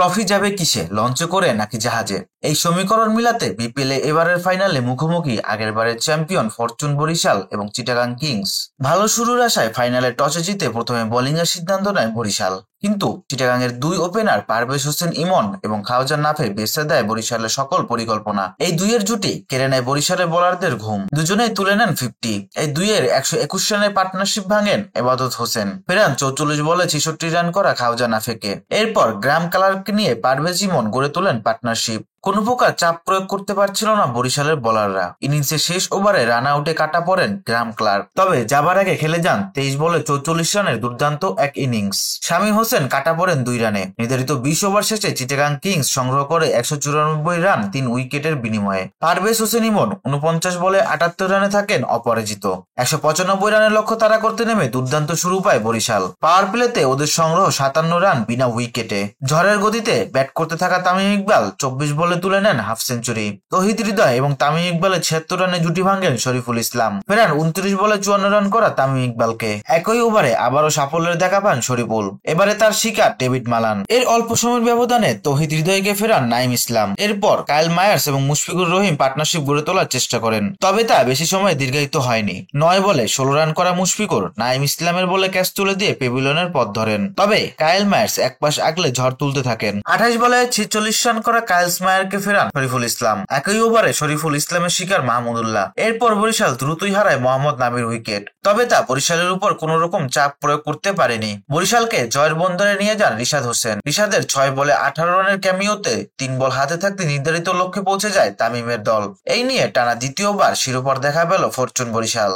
Trophy যাবে কিসে, লঞ্চে করে নাকি জাহাজে? এই সমীকরণ মিলাতে বিপিএল এবারের ফাইনালে মুখোমুখি আগেরবারের চ্যাম্পিয়ন ফরচুন বরিশাল এবং চিটাগাং কিংস। ভালো শুরুর আশায় ফাইনালে টসে জিতে প্রথমে বোলিং এর সিদ্ধান্ত নেয় বরিশাল, কিন্তু চিটাগাং এর দুই ওপেনার পারভেজ হোসেন ইমন এবং খাওজান নাফে বেঁচে দেয় বরিশালের সকল পরিকল্পনা। এই দুইয়ের জুটি কেড়ে নেয় বরিশালের বোলারদের ঘুম, দুজনেই তুলে নেন 50। এই দুইয়ের 121 রানের পার্টনারশিপ ভাঙেন এবাদত হোসেন, ফেরান 44 বলে 66 রান করা খাওজান নাফেকে। এরপর গ্রাম ক্লার্ককে নিয়ে পারভেজ ইমন গড়ে তোলেন পার্টনারশিপ। কোনো প্রকার চাপ প্রয়োগ করতে পারছিল না বরিশালের বোলাররা। ইনিংসের শেষ ওভারে রান আউটে কাটা পড়েন গ্রাম ক্লার্ক, তবে যাবার আগে খেলে যান 23 বলে 44 রানের দুর্দান্ত এক ইনিংস। শামীম হোসেন কাটা পড়েন 2 রানে। নির্ধারিত 20 ওভার শেষে চিটাগাং কিংস সংগ্রহ করে 194 রান 3 উইকেটের বিনিময়ে। পারভেজ হোসেন ইমন 49 বলে 78 রানে থাকেন অপরাজিত। 195 রানের লক্ষ্য তাড়া করতে নেমে দুর্দান্ত শুরু পায় বরিশাল। পাওয়ার প্লেতে ওদের সংগ্রহ 57 রান বিনা উইকেটে। ঝড়ের গতিতে ব্যাট করতে থাকা তামিম ইকবাল 24 বলে তুলে নেন হাফ সেঞ্চুরি। তৌহিদ হৃদয় এবং তামিম ইকবালের 76 রানে জুটি ভাঙেন শরীফুল ইসলাম, ফেরান 29 বলে 54 রান করা তামিম ইকবালকে। একই ওভারে আবারও সাফল্যের দেখা পান শরীফুল, এবারে তার শিকার ডেভিড মালান। এর অল্প সময়ের ব্যবধানে তৌহিদ হৃদয়কে ফেরান নাইম ইসলাম। এরপর কাইল মায়ার্স এবং মুশফিকুর রহিম পার্টনারশিপ গড়ে তোলার চেষ্টা করেন, তবে তা বেশি সময় দীর্ঘায়িত হয়নি। 9 বলে 16 রান করা মুশফিকুর নাইম ইসলামের বলে ক্যাচ তুলে দিয়ে পেভিলিয়নের পথ ধরেন, তবে কাইল মায়ার্স এক পাশ আগলে ঝড় তুলতে থাকেন। 28 বলে 46 রান করা কাইল মায়ারকে ফেরান শরীফুল ইসলাম। একই ওভারে শরীফুল ইসলামের শিকার মাহমুদুল্লাহ। এরপর বরিশাল দ্রুতই হারায় মোহাম্মদ নাবির উইকেট, তবে তা বরিশালের উপর কোন রকম চাপ প্রয়োগ করতে পারেনি। বরিশালকে জয়ের বন্দরে নিয়ে যান রিশাদ হোসেন। রিশাদের 6 বলে 18 রানের ক্যামিওতে 3 বল হাতে থাকতে নির্ধারিত লক্ষ্যে পৌঁছে যায় তামিমের দল। এই নিয়ে টানা দ্বিতীয়বার শিরোপার দেখা পেল ফরচুন বরিশাল।